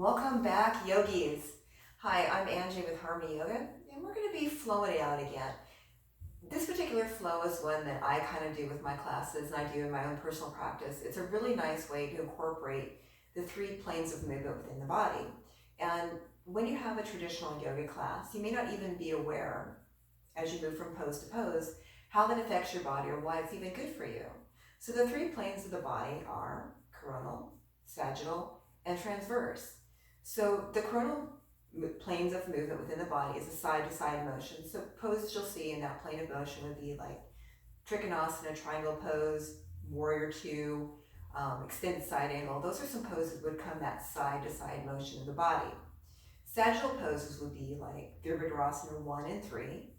Welcome back, yogis. Hi, I'm Angie with Harmony Yoga, and we're going to be flowing it out again. This particular flow is one that I kind of do with my classes and I do in my own personal practice. It's a really nice way to incorporate the three planes of movement within the body. And when you have a traditional yoga class, you may not even be aware, as you move from pose to pose, how that affects your body or why it's even good for you. So the three planes of the body are coronal, sagittal, and transverse. So the coronal planes of movement within the body is a side-to-side motion. So poses you'll see in that plane of motion would be like Trikonasana, triangle pose, warrior two, extended side angle. Those are some poses that would come that side-to-side motion of the body. Sagittal poses would be like Virabhadrasana 1 and 3.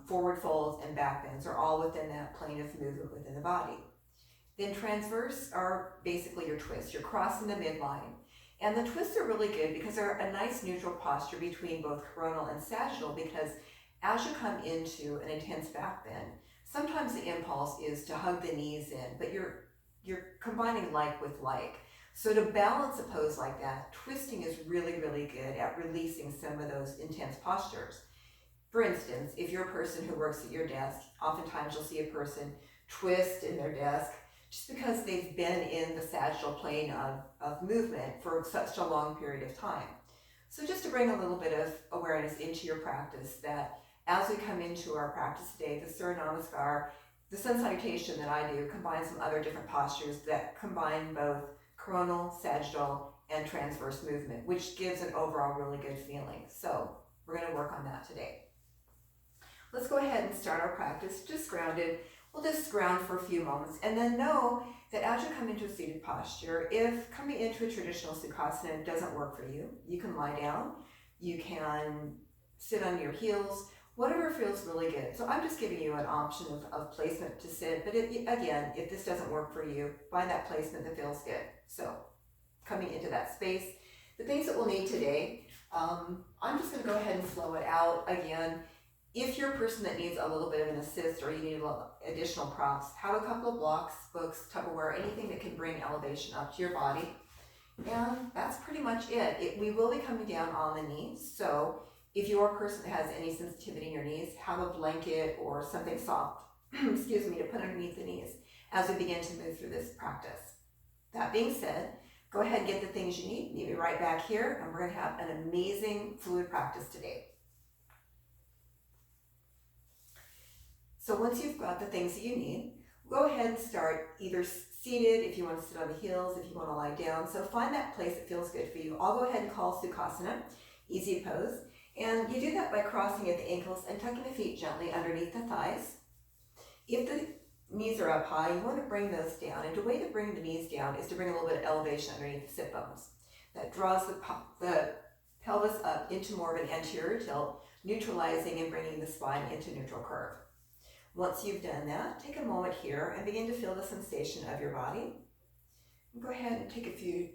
Forward folds and back bends are all within that plane of movement within the body. Then transverse are basically your twists. You're crossing the midline. And the twists are really good because they're a nice neutral posture between both coronal and sagittal, because as you come into an intense back bend, sometimes the impulse is to hug the knees in, but you're combining like with like. So to balance a pose like that, twisting is really, really good at releasing some of those intense postures. For instance, if you're a person who works at your desk, oftentimes you'll see a person twist in their desk just because they've been in the sagittal plane of movement for such a long period of time. So just to bring a little bit of awareness into your practice, that as we come into our practice today, the Surya Namaskar, the sun salutation that I do, combines some other different postures that combine both coronal, sagittal, and transverse movement, which gives an overall really good feeling. So we're going to work on that today. Let's go ahead and start our practice just grounded. We'll just ground for a few moments, and then know that as you come into a seated posture, if coming into a traditional Sukhasana doesn't work for you, you can lie down, you can sit on your heels, whatever feels really good. So I'm just giving you an option of placement to sit, but again, if this doesn't work for you, find that placement that feels good. So coming into that space, the things that we'll need today, I'm just going to go ahead and flow it out again. If you're a person that needs a little bit of an assist or you need additional props, have a couple of blocks, books, Tupperware, anything that can bring elevation up to your body. And that's pretty much it. We will be coming down on the knees. So if you're a person that has any sensitivity in your knees, have a blanket or something soft, excuse me, to put underneath the knees as we begin to move through this practice. That being said, go ahead and get the things you need. Meet me right back here, and we're going to have an amazing fluid practice today. So once you've got the things that you need, go ahead and start either seated, if you want to sit on the heels, if you want to lie down. So find that place that feels good for you. I'll go ahead and call Sukhasana, easy pose. And you do that by crossing at the ankles and tucking the feet gently underneath the thighs. If the knees are up high, you want to bring those down. And the way to bring the knees down is to bring a little bit of elevation underneath the sit bones. That draws the pelvis up into more of an anterior tilt, neutralizing and bringing the spine into neutral curve. Once you've done that, take a moment here and begin to feel the sensation of your body. Go ahead and take a few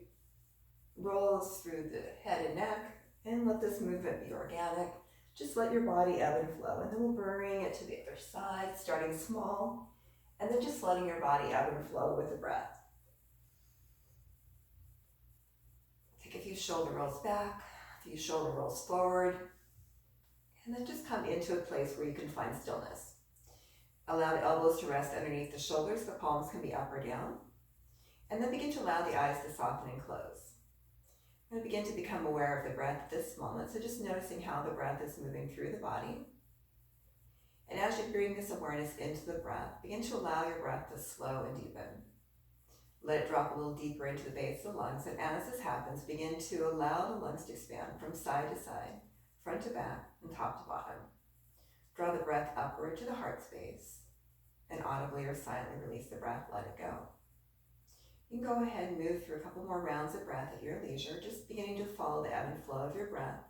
rolls through the head and neck and let this movement be organic. Just let your body ebb and flow, and then we'll bring it to the other side, starting small, and then just letting your body ebb and flow with the breath. Take a few shoulder rolls back, a few shoulder rolls forward, and then just come into a place where you can find stillness. Allow the elbows to rest underneath the shoulders. The palms can be up or down. And then begin to allow the eyes to soften and close. I'm going to begin to become aware of the breath at this moment. So just noticing how the breath is moving through the body. And as you bring this awareness into the breath, begin to allow your breath to slow and deepen. Let it drop a little deeper into the base of the lungs. And as this happens, begin to allow the lungs to expand from side to side, front to back, and top to bottom. Draw the breath upward to the heart space, and audibly or silently release the breath, let it go. You can go ahead and move through a couple more rounds of breath at your leisure, just beginning to follow the ebb and flow of your breath,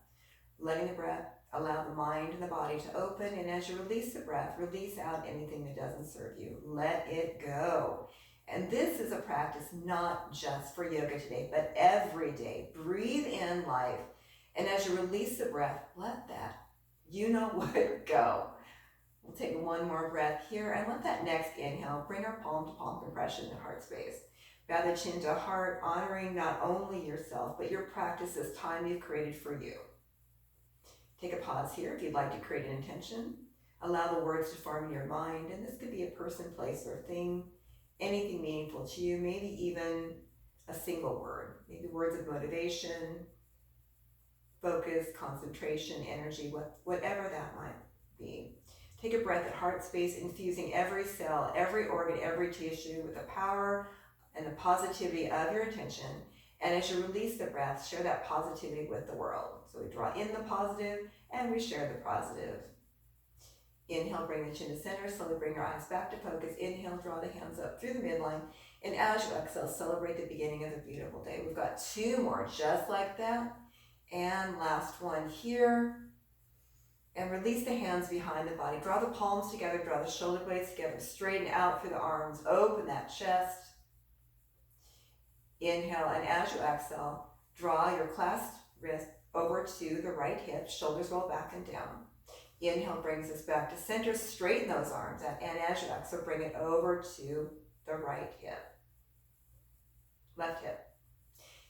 letting the breath allow the mind and the body to open, and as you release the breath, release out anything that doesn't serve you. Let it go. And this is a practice not just for yoga today, but every day. Breathe in life, and as you release the breath, let that you know what, go. We'll take one more breath here and let that next inhale bring our palm to palm compression to heart space. Bow the chin to heart, honoring not only yourself, but your practice as time you've created for you. Take a pause here if you'd like to create an intention. Allow the words to form in your mind, and this could be a person, place, or thing, anything meaningful to you, maybe even a single word, maybe words of motivation, focus, concentration, energy, whatever that might be. Take a breath at heart space, infusing every cell, every organ, every tissue with the power and the positivity of your intention. And as you release the breath, share that positivity with the world. So we draw in the positive and we share the positive. Inhale, bring the chin to center. Slowly bring your eyes back to focus. Inhale, draw the hands up through the midline. And as you exhale, celebrate the beginning of a beautiful day. We've got 2 more just like that. And last one here. And release the hands behind the body. Draw the palms together, draw the shoulder blades together, straighten out through the arms, open that chest. Inhale, and as you exhale, draw your clasped wrist over to the right hip, shoulders roll back and down. Inhale brings us back to center, straighten those arms out, and as you exhale, bring it over to the right hip, left hip.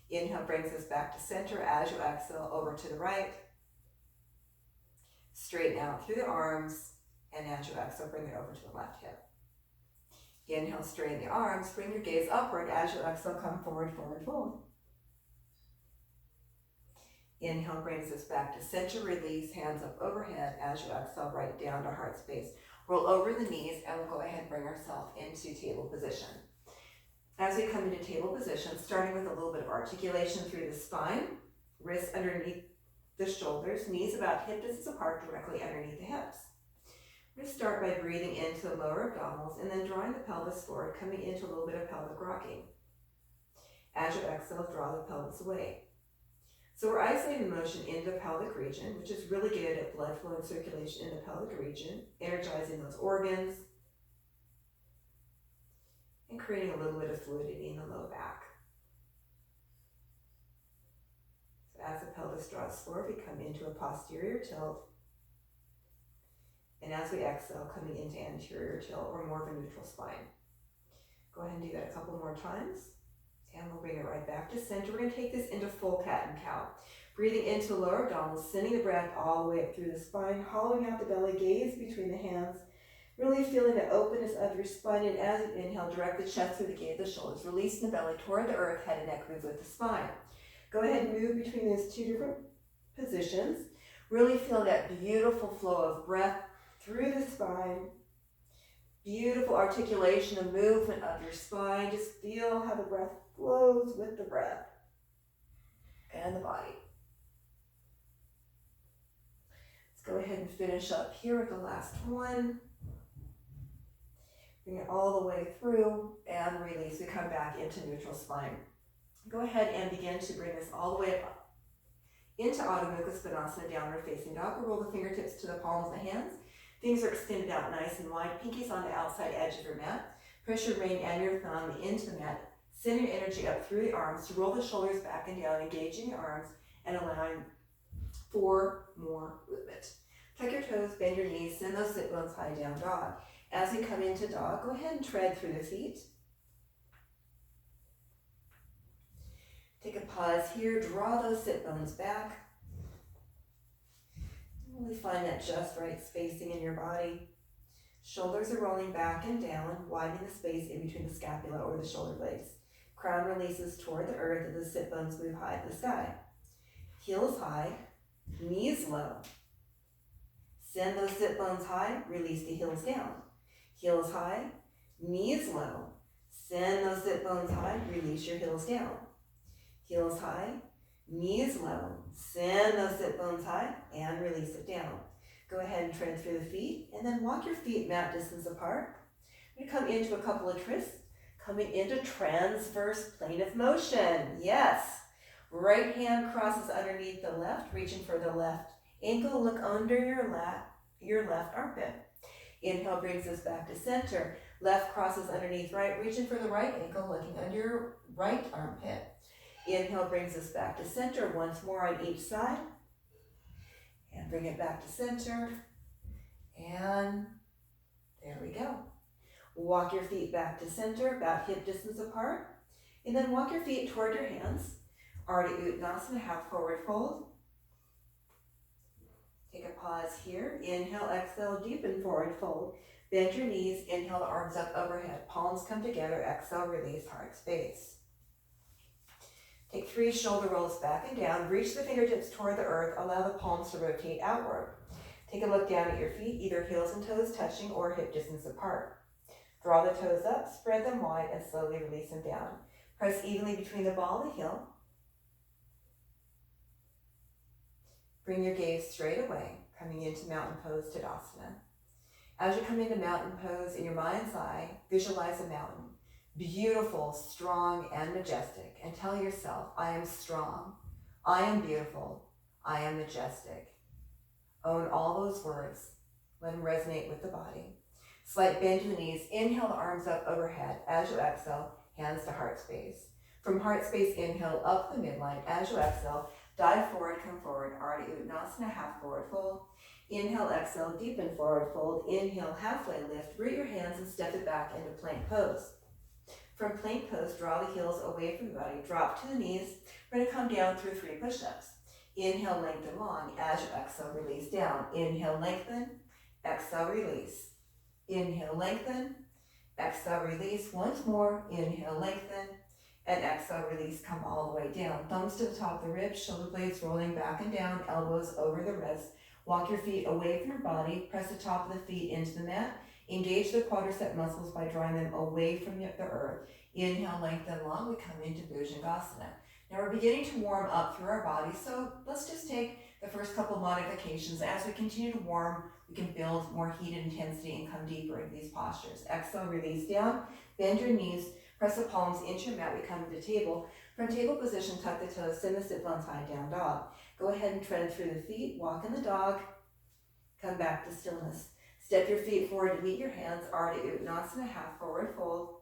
Inhale brings us back to center, as you exhale, over to the right. Straighten out through the arms, and as you exhale, bring it over to the left hip. Inhale, straighten the arms, bring your gaze upward. As you exhale, come forward, forward fold. Inhale brings us back to center, release, hands up overhead. As you exhale, right down to heart space. Roll over the knees, and we'll go ahead and bring ourselves into table position. As we come into table position, starting with a little bit of articulation through the spine, wrists underneath the shoulders, knees about hip distance apart, directly underneath the hips. We're going to start by breathing into the lower abdominals and then drawing the pelvis forward, coming into a little bit of pelvic rocking. As you exhale, draw the pelvis away. So we're isolating motion into the pelvic region, which is really good at blood flow and circulation in the pelvic region, energizing those organs, and creating a little bit of fluidity in the low back. So as the pelvis draws forward, we come into a posterior tilt. And as we exhale, coming into anterior tilt or more of a neutral spine. Go ahead and do that a couple more times. And we'll bring it right back to center. We're going to take this into full cat and cow. Breathing into the lower abdominals, sending the breath all the way up through the spine, hollowing out the belly, gaze between the hands. Really feeling the openness of your spine. And as you inhale, direct the chest through the gate of the shoulders. Releasing the belly toward the earth, head and neck move with the spine. Go ahead and move between those 2 different positions. Really feel that beautiful flow of breath through the spine. Beautiful articulation and movement of your spine. Just feel how the breath flows with the breath and the body. Let's go ahead and finish up here with the last one. Bring it all the way through and release. We come back into neutral spine. Go ahead and begin to bring this all the way up into Adho Mukha Svanasana, downward facing dog. We'll roll the fingertips to the palms of the hands. Things are extended out nice and wide. Pinkies on the outside edge of your mat. Press your ring and your thumb into the mat. Send your energy up through the arms to roll the shoulders back and down, engaging your arms and allowing 4 more movement. Tuck your toes, bend your knees, send those sit bones high, down dog. As we come into dog, go ahead and tread through the feet. Take a pause here, draw those sit bones back. Really find that just right spacing in your body. Shoulders are rolling back and down, widening the space in between the scapula or the shoulder blades. Crown releases toward the earth and the sit bones move high to the sky. Heels high, knees low. Send those sit bones high, release the heels down. Heels high, knees low. Send those sit bones high, release your heels down. Heels high, knees low. Send those sit bones high and release it down. Go ahead and tread through the feet and then walk your feet mat distance apart. We're going to come into a couple of twists, coming into transverse plane of motion. Yes. Right hand crosses underneath the left, reaching for the left ankle. Look under your left armpit. Inhale brings us back to center. Left crosses underneath right, reaching for the right ankle, looking under your right armpit. Inhale brings us back to center. Once more on each side. And bring it back to center. And there we go. Walk your feet back to center, about hip distance apart. And then walk your feet toward your hands. Ardha Uttanasana, half forward fold. Take a pause here. Inhale, exhale, deepen forward fold. Bend your knees, inhale the arms up overhead. Palms come together, exhale, release, heart space. Take 3 shoulder rolls back and down. Reach the fingertips toward the earth. Allow the palms to rotate outward. Take a look down at your feet, either heels and toes touching or hip distance apart. Draw the toes up, spread them wide, and slowly release them down. Press evenly between the ball and the heel. Bring your gaze straight away, coming into mountain pose Tadasana. As you come into mountain pose, in your mind's eye, visualize a mountain. Beautiful, strong, and majestic. And tell yourself, I am strong, I am beautiful, I am majestic. Own all those words. Let them resonate with the body. Slight bend to the knees. Inhale the arms up overhead. As you exhale, hands to heart space. From heart space, inhale up the midline. As you exhale, dive forward, come forward. Ardha Uttanasana, half forward fold. Inhale, exhale, deepen forward fold. Inhale, halfway lift. Root your hands and step it back into plank pose. From plank pose, draw the heels away from the body. Drop to the knees. We're going to come down through 3 push-ups. Inhale, lengthen long. As you exhale, release down. Inhale, lengthen. Exhale, release. Inhale, lengthen. Exhale, release. Once more. Inhale, lengthen. And exhale, release. Come all the way down. Thumbs to the top of the ribs. Shoulder blades rolling back and down. Elbows over the wrists. Walk your feet away from your body. Press the top of the feet into the mat. Engage the quadricep muscles by drawing them away from the earth. Inhale, lengthen long. We come into Bhujangasana. Now we're beginning to warm up through our body, so let's just take the first couple modifications. As we continue to warm, we can build more heat and intensity and come deeper into these postures. Exhale, release down, bend your knees, press the palms into your mat. We come to the table. From table position, tuck the toes, send the sit bones high, down dog. Go ahead and trend through the feet, walk in the dog, come back to stillness. Step your feet forward to meet your hands, Ardha Uttanasana, half forward fold.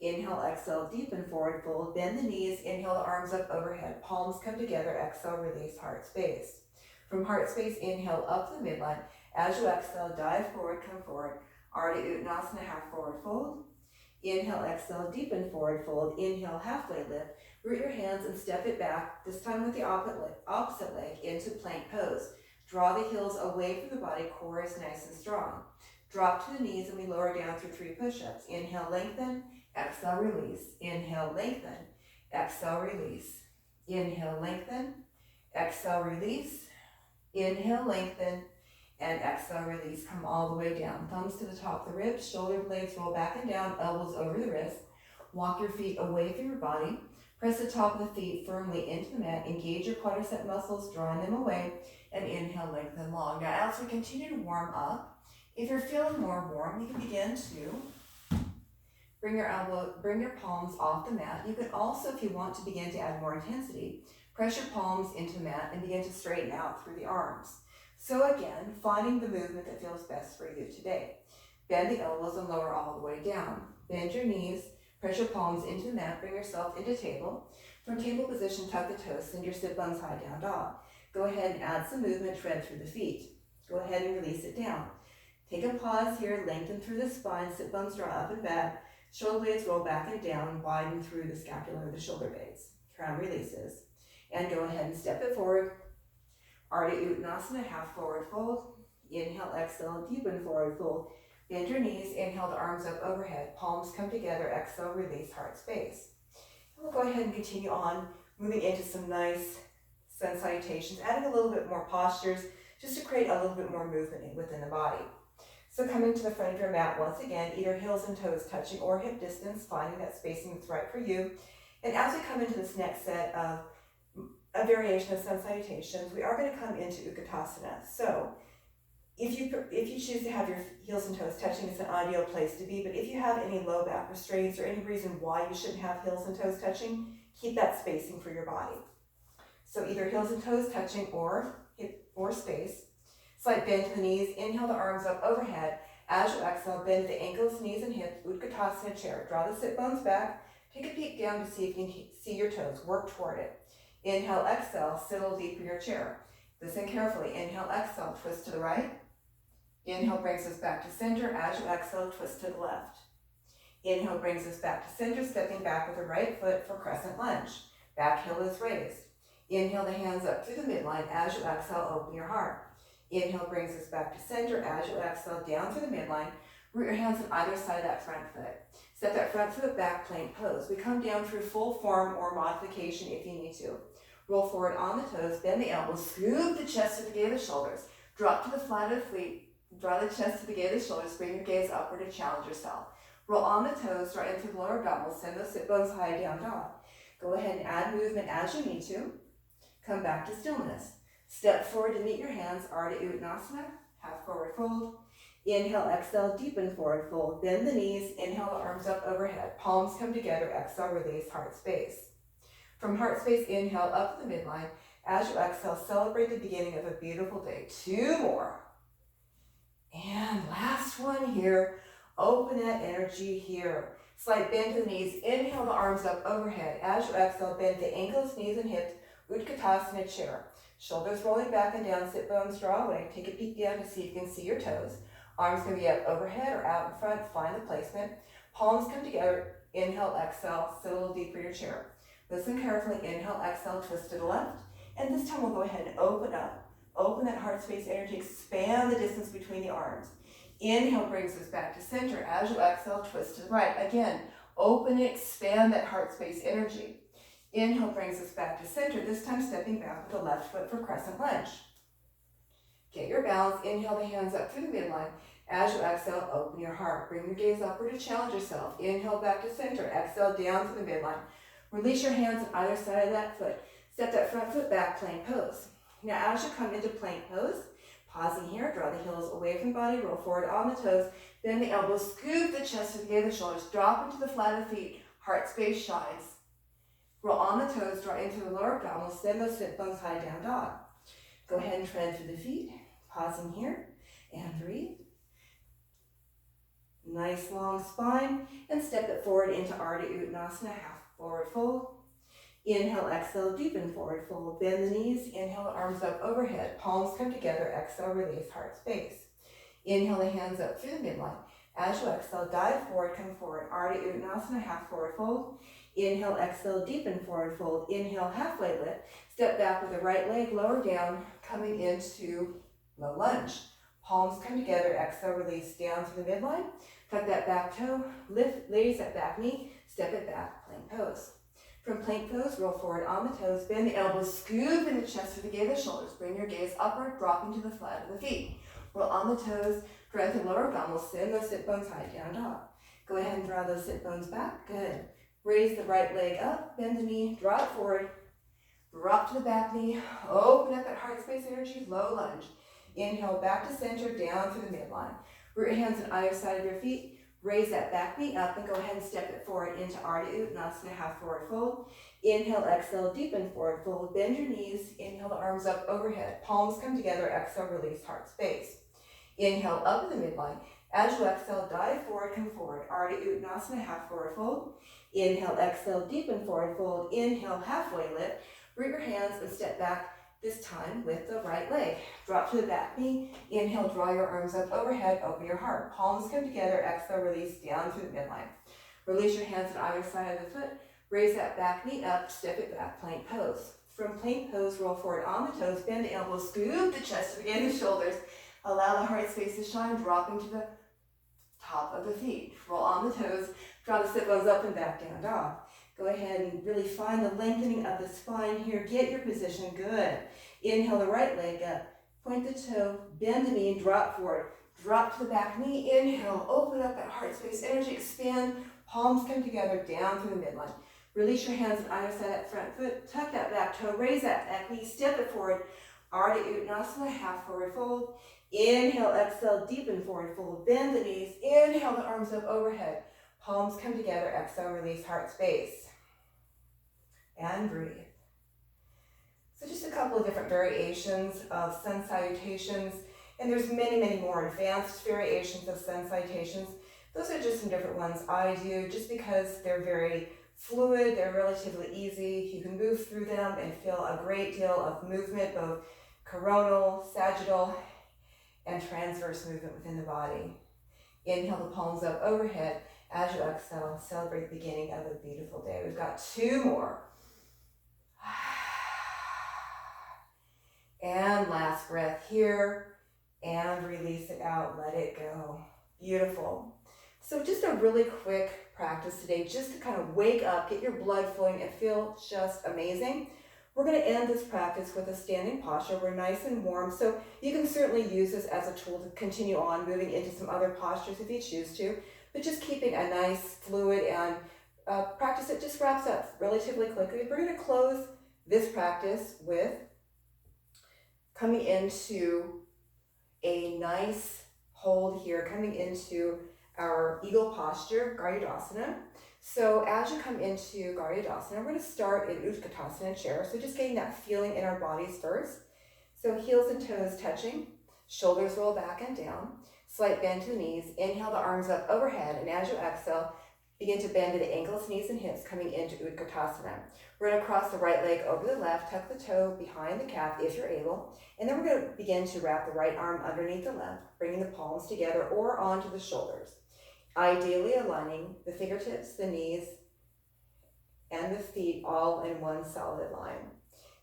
Inhale, exhale, deepen forward fold. Bend the knees, inhale the arms up overhead. Palms come together, exhale, release, heart space. From heart space, inhale up the midline. As you exhale, dive forward, come forward. Ardha Uttanasana, half forward fold. Inhale, exhale, deepen forward fold. Inhale, halfway lift. Root your hands and step it back, this time with the opposite leg into plank pose. Draw the heels away from the body, core is nice and strong. Drop to the knees and we lower down through 3 push-ups. Inhale, lengthen. Exhale, release. Inhale, lengthen. Exhale, release. Inhale, lengthen. Exhale, release. Inhale, lengthen. And exhale, release. Come all the way down. Thumbs to the top of the ribs. Shoulder blades roll back and down. Elbows over the wrist. Walk your feet away from your body. Press the top of the feet firmly into the mat. Engage your quadricep muscles, drawing them away. And inhale, lengthen long. Now, as we continue to warm up, if you're feeling more warm, you can begin to bring your palms off the mat. You can also, if you want to begin to add more intensity, press your palms into the mat and begin to straighten out through the arms. So again, finding the movement that feels best for you today. Bend the elbows and lower all the way down. Bend your knees, press your palms into the mat, bring yourself into table. From table position, tuck the toes, send your sit bones high, down dog. Go ahead and add some movement, tread through the feet. Go ahead and release it down. Take a pause here, lengthen through the spine, sit bones draw up and back. Shoulder blades roll back and down, widen through the scapula or the shoulder blades. Crown releases. And go ahead and step it forward. Ardha Uttanasana, half forward fold. Inhale, exhale, deepen forward fold. Bend your knees, inhale the arms up overhead. Palms come together, exhale, release, heart space. And we'll go ahead and continue on, moving into some nice sun salutations, adding a little bit more postures, just to create a little bit more movement within the body. So coming to the front of your mat once again, either heels and toes touching or hip distance, finding that spacing that's right for you. And as we come into this next set of a variation of sun salutations, we are going to come into Utkatasana. So if you choose to have your heels and toes touching, it's an ideal place to be. But if you have any low back restraints or any reason why you shouldn't have heels and toes touching, keep that spacing for your body. So either heels and toes touching or hip or space. Slight bend to the knees, inhale the arms up overhead. As you exhale, bend the ankles, knees, and hips, Utkatasana chair. Draw the sit bones back. Take a peek down to see if you can see your toes. Work toward it. Inhale, exhale, settle deep in your chair. Listen carefully. Inhale, exhale, twist to the right. Inhale brings us back to center. As you exhale, twist to the left. Inhale brings us back to center, stepping back with the right foot for crescent lunge. Back heel is raised. Inhale the hands up through the midline. As you exhale, open your heart. Inhale brings us back to center. As you exhale, down through the midline. Root your hands on either side of that front foot. Step that front foot back, plank pose. We come down through full form or modification if you need to. Roll forward on the toes, bend the elbows, scoop the chest to the gate of the shoulders. Drop to the flat of the feet. Draw the chest to the gate of the shoulders. Bring your gaze upward and challenge yourself. Roll on the toes, right into the lower abdominals. Send those sit bones high, down dog. Go ahead and add movement as you need to. Come back to stillness. Step forward to meet your hands, Ardha Uttanasana, half forward fold. Inhale, exhale, deepen forward fold. Bend the knees, inhale the arms up overhead. Palms come together, exhale, release heart space. From heart space, inhale up to the midline. As you exhale, celebrate the beginning of a beautiful day. 2 more. And last one here. Open that energy here. Slight bend to the knees. Inhale the arms up overhead. As you exhale, bend the ankles, knees, and hips. Utkatasana chair. Shoulders rolling back and down. Sit bones draw away. Take a peek down to see if you can see your toes. Arms can be up overhead or out in front. Find the placement. Palms come together. Inhale, exhale. Sit a little deeper in your chair. Listen carefully. Inhale, exhale. Twist to the left. And this time we'll go ahead and open up. Open that heart space energy. Expand the distance between the arms. Inhale brings us back to center. As you exhale, twist to the right. Again, open and expand that heart space energy. Inhale brings us back to center. This time stepping back with the left foot for crescent lunge. Get your balance. Inhale the hands up through the midline. As you exhale, open your heart. Bring your gaze upward to challenge yourself. Inhale back to center. Exhale down to the midline. Release your hands on either side of that foot. Step that front foot back, plank pose. Now as you come into plank pose, pausing here, draw the heels away from the body, roll forward on the toes, bend the elbows, scoop the chest to the gate of the shoulders, drop into the flat of the feet, heart space shines. Roll on the toes, draw into the lower abdominals, send those sit bones high, down dog. Go ahead and tread through the feet, pausing here, and breathe. Nice long spine, and step it forward into Ardha Uttanasana, half forward fold. Inhale, exhale, deepen forward fold. Bend the knees, inhale the arms up overhead. Palms come together, exhale, release heart space. Inhale the hands up through the midline. As you exhale, dive forward, come forward. Ardha Uttanasana, half forward fold. Inhale, exhale, deepen forward fold. Inhale, halfway lift. Step back with the right leg lower down, coming into low lunge. Palms come together, exhale, release down to the midline. Tuck that back toe, lift, raise that back knee, step it back, plank pose. From plank pose, roll forward on the toes, bend the elbows, scoop in the chest to the gate of the shoulders. Bring your gaze upward, dropping to the flat of the feet. Roll on the toes, draw the lower abdominals, send those sit bones high, down dog. Go ahead and draw those sit bones back, good. Raise the right leg up, bend the knee, draw it forward, drop to the back knee, open up that heart space energy, low lunge. Inhale back to center, down through the midline. Root your hands on either side of your feet. Raise that back knee up and go ahead and step it forward into Ardha Uttanasana, half forward fold. Inhale, exhale, deepen forward fold. Bend your knees. Inhale the arms up overhead. Palms come together. Exhale, release heart space. Inhale up in the midline. As you exhale, dive forward, come forward. Ardha Uttanasana, half forward fold. Inhale, exhale, deepen forward fold. Inhale, halfway lift. Root your hands and step back. This time with the right leg. Drop to the back knee. Inhale, draw your arms up overhead, open your heart. Palms come together, exhale, release down through the midline. Release your hands on either side of the foot. Raise that back knee up, step it back, plank pose. From plank pose, roll forward on the toes, bend the elbows, scoop the chest to begin the shoulders. Allow the heart space to shine, dropping to the top of the feet. Roll on the toes, draw the sit bones up and back, down dog. Go ahead and really find the lengthening of the spine here. Get your position, good. Inhale the right leg up, point the toe, bend the knee, and drop forward. Drop to the back knee, inhale, open up that heart space energy, expand, palms come together, down through the midline. Release your hands on either side of that front foot, tuck that back toe, raise that back knee, step it forward. Ardha Uttanasana, half forward fold. Inhale, exhale, deepen forward fold, bend the knees, inhale the arms up overhead. Palms come together, exhale, release heart space. And breathe. So just a couple of different variations of sun salutations, and there's many, many more advanced variations of sun salutations. Those are just some different ones I do just because they're very fluid, they're relatively easy. You can move through them and feel a great deal of movement, both coronal, sagittal, and transverse movement within the body. Inhale the palms up overhead. As you exhale, celebrate the beginning of a beautiful day. We've got 2 more. And last breath here, and release it out, let it go. Beautiful. So just a really quick practice today, just to kind of wake up, get your blood flowing, and feel just amazing. We're going to end this practice with a standing posture. We're nice and warm, so you can certainly use this as a tool to continue on moving into some other postures if you choose to, but just keeping a nice fluid and practice that just wraps up relatively quickly. We're going to close this practice with coming into a nice hold here, coming into our eagle posture, Garudasana. So as you come into Garudasana, we're going to start in Utkatasana chair. So just getting that feeling in our bodies first. So heels and toes touching, shoulders roll back and down, slight bend to the knees. Inhale the arms up overhead, and as you exhale, begin to bend to the ankles, knees, and hips coming into Utkatasana. We're going to cross the right leg over the left, tuck the toe behind the calf if you're able, and then we're going to begin to wrap the right arm underneath the left, bringing the palms together or onto the shoulders. Ideally aligning the fingertips, the knees, and the feet all in one solid line.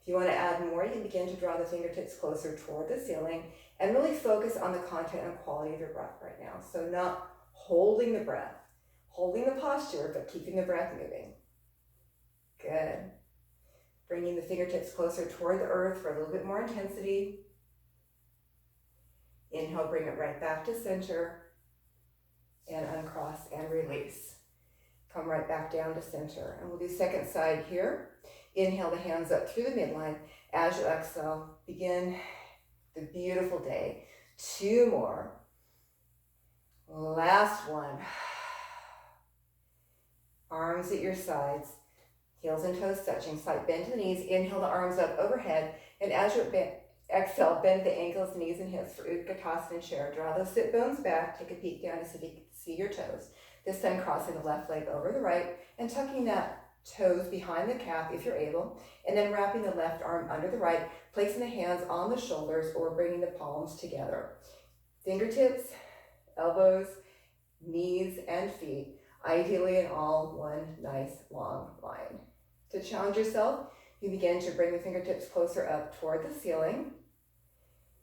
If you want to add more, you can begin to draw the fingertips closer toward the ceiling and really focus on the content and quality of your breath right now. So not holding the breath, holding the posture, but keeping the breath moving. Good. Bringing the fingertips closer toward the earth for a little bit more intensity. Inhale, bring it right back to center. And uncross and release. Come right back down to center. And we'll do second side here. Inhale the hands up through the midline. As you exhale, begin the beautiful day. 2 more. Last one. Arms at your sides. Heels and toes touching. Slight bend to the knees. Inhale the arms up overhead. And as you exhale, bend the ankles, knees, and hips for Utkatasana chair. Draw those sit bones back. Take a peek down to see if you can see your toes. This time crossing the left leg over the right and tucking that toes behind the calf if you're able. And then wrapping the left arm under the right, placing the hands on the shoulders or bringing the palms together. Fingertips, elbows, knees, and feet, ideally in all one nice long line. To challenge yourself, you begin to bring the fingertips closer up toward the ceiling,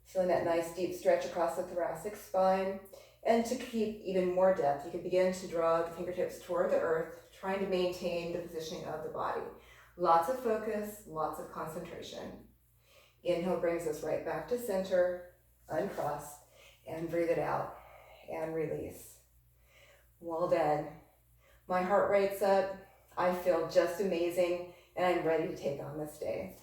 feeling that nice deep stretch across the thoracic spine. And to keep even more depth, you can begin to draw the fingertips toward the earth, trying to maintain the positioning of the body. Lots of focus, lots of concentration. Inhale brings us right back to center, uncross, and breathe it out, and release. Well done. My heart rate's up. I feel just amazing, and I'm ready to take on this day.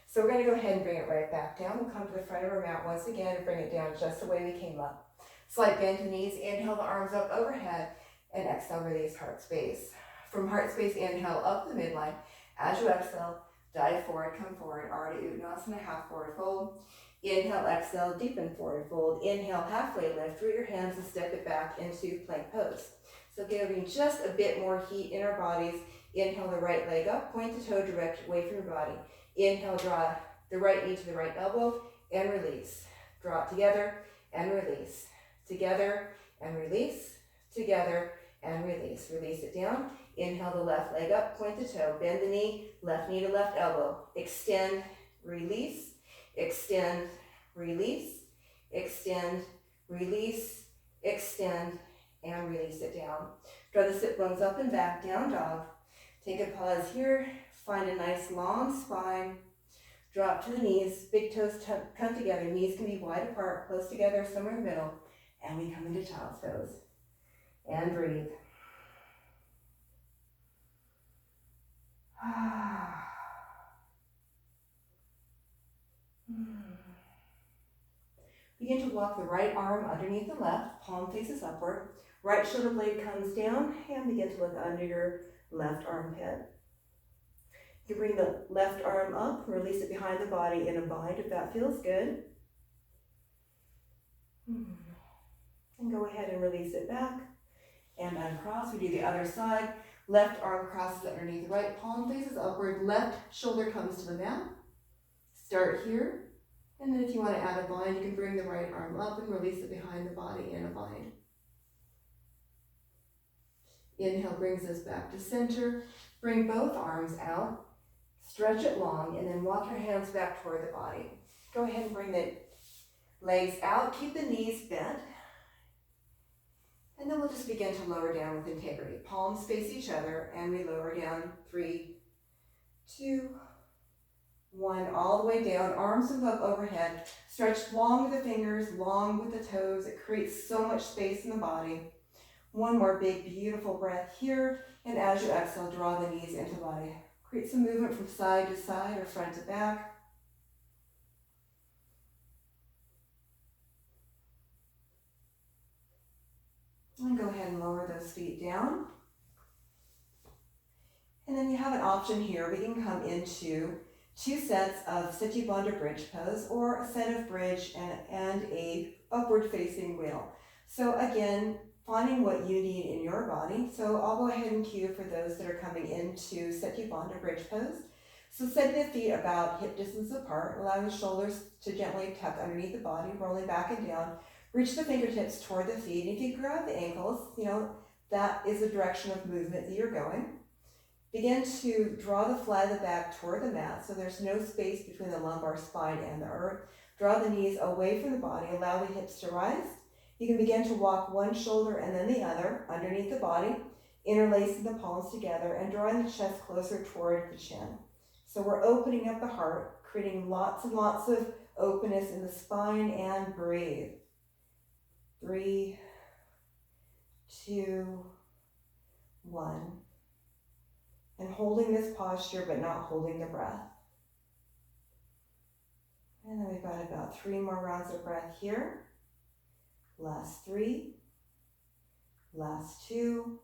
So we're going to go ahead and bring it right back down. We'll come to the front of our mat once again and bring it down just the way we came up. Slight bend to knees, inhale the arms up overhead, and exhale, release heart space. From heart space, inhale up the midline. As you exhale, dive forward, come forward, Ardha Uttanasana, half forward fold. Inhale, exhale, deepen forward fold. Inhale, halfway lift, root your hands and step it back into plank pose. So giving just a bit more heat in our bodies. Inhale the right leg up, point the toe direct away from your body. Inhale, draw the right knee to the right elbow, and release. Draw it together and release. Together and release. Together and release. Release it down. Inhale the left leg up, point the toe, bend the knee to left elbow. Extend, release, extend, release, extend, release, extend, and release it down. Draw the sit bones up and back, down dog. Take a pause here, find a nice long spine. Drop to the knees, big toes come together, knees can be wide apart, close together, somewhere in the middle, and we come into child's pose. And breathe. Begin to walk the right arm underneath the left, palm faces upward. Right shoulder blade comes down, and begin to look under your left armpit. You bring the left arm up, release it behind the body in a bind if that feels good. And go ahead and release it back. And uncross. We do the other side. Left arm crosses underneath the right, palm faces upward, left shoulder comes to the mat. Start here. And then if you want to add a bind, you can bring the right arm up and release it behind the body in a bind. Inhale brings us back to center. Bring both arms out. Stretch it long, and then walk your hands back toward the body. Go ahead and bring the legs out. Keep the knees bent. And then we'll just begin to lower down with integrity. Palms face each other, and we lower down. 3, 2, 1, all the way down. Arms move up overhead. Stretch long with the fingers, long with the toes. It creates so much space in the body. One more big, beautiful breath here. And as you exhale, draw the knees into the body. Create some movement from side to side or front to back. And go ahead and lower those feet down. And then you have an option here. We can come into 2 sets of Setu Bandha bridge pose, or a set of bridge and a upward facing wheel. So again, finding what you need in your body. So I'll go ahead and cue for those that are coming into Setu Bandha bridge pose. So setting the feet about hip distance apart, allowing the shoulders to gently tuck underneath the body, rolling back and down. Reach the fingertips toward the feet. And if you grab the ankles, that is the direction of movement that you're going. Begin to draw the flat of the back toward the mat, so there's no space between the lumbar spine and the earth. Draw the knees away from the body, allow the hips to rise. You can begin to walk one shoulder and then the other underneath the body, interlacing the palms together and drawing the chest closer toward the chin. So we're opening up the heart, creating lots and lots of openness in the spine, and breathe. 3, 2, 1. And holding this posture, but not holding the breath. And then we've got about 3 more rounds of breath here. Last 3, last 2,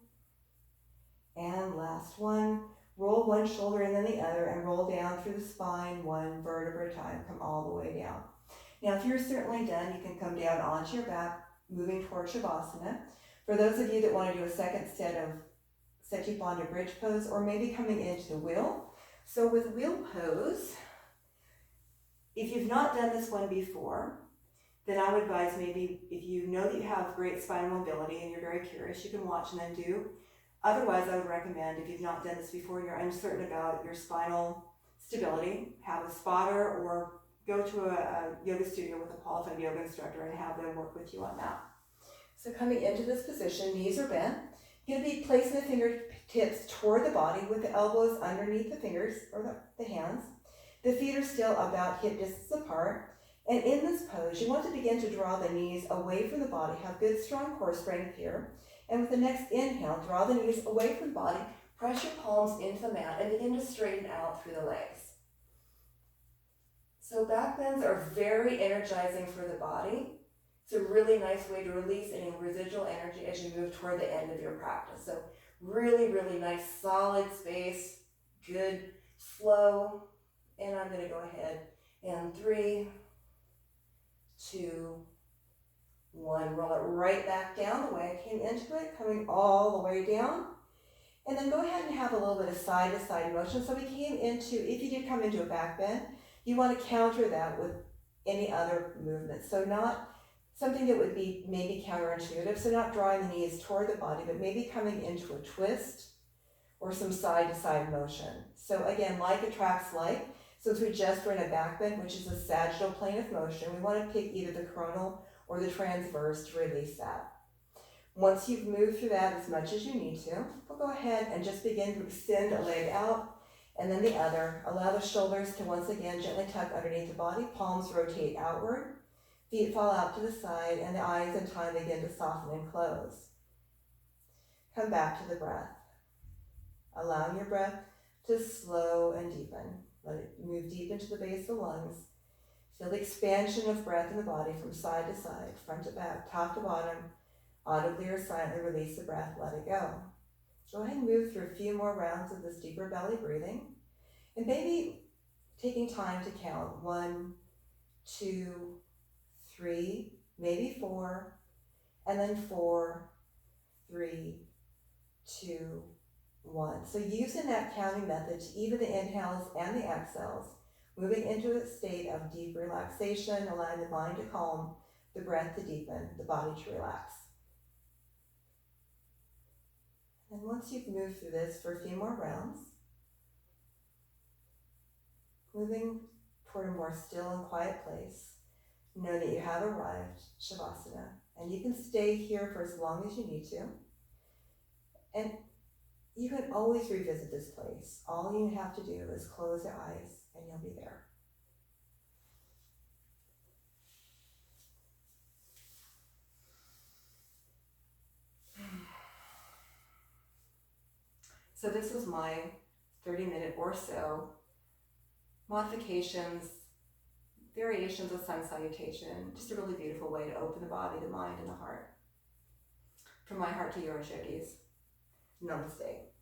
and last 1. Roll one shoulder and then the other, and roll down through the spine, 1 vertebra at a time. Come all the way down. Now, if you're certainly done, you can come down onto your back, moving toward Shavasana. For those of you that want to do a second set of Setu Bandha bridge pose, or maybe coming into the wheel. So with wheel pose, if you've not done this one before, then I would advise maybe if you know that you have great spinal mobility and you're very curious, you can watch and then do. Otherwise, I would recommend, if you've not done this before and you're uncertain about your spinal stability, have a spotter or go to a yoga studio with a qualified yoga instructor and have them work with you on that. So coming into this position, knees are bent. You're going to be placing the fingertips toward the body with the elbows underneath the fingers or the hands. The feet are still about hip distance apart. And in this pose, you want to begin to draw the knees away from the body. Have good, strong core strength here. And with the next inhale, draw the knees away from the body. Press your palms into the mat and begin to straighten out through the legs. So back bends are very energizing for the body. It's a really nice way to release any residual energy as you move toward the end of your practice. So really, really nice, solid space, good, slow. And I'm going to go ahead and 3, 2, 1. Roll it right back down the way I came into it, coming all the way down. And then go ahead and have a little bit of side-to-side motion. So we came into, if you did come into a back bend, you want to counter that with any other movement. So not something that would be maybe counterintuitive, so not drawing the knees toward the body, but maybe coming into a twist or some side-to-side motion. So again, like attracts like. Since we just were in a back bend, which is a sagittal plane of motion, we want to pick either the coronal or the transverse to release that. Once you've moved through that as much as you need to, we'll go ahead and just begin to extend a leg out and then the other. Allow the shoulders to once again gently tuck underneath the body, palms rotate outward. Feet fall out to the side, and the eyes in time begin to soften and close. Come back to the breath. Allowing your breath to slow and deepen. Let it move deep into the base of the lungs. Feel the expansion of breath in the body from side to side, front to back, top to bottom. Audibly or silently release the breath, let it go. Go ahead and move through a few more rounds of this deeper belly breathing. And maybe taking time to count 1, 2, 3, maybe 4, and then 4, 3, 2, 1. So using that counting method to even the inhales and the exhales, moving into a state of deep relaxation, allowing the mind to calm, the breath to deepen, the body to relax. And once you've moved through this for a few more rounds, moving toward a more still and quiet place, know that you have arrived, Shavasana, and you can stay here for as long as you need to. And you can always revisit this place. All you have to do is close your eyes and you'll be there. So this was my 30-minute or so modifications, variations of sun salutation, just a really beautiful way to open the body, the mind, and the heart. From my heart to yours, yogis. Namaste.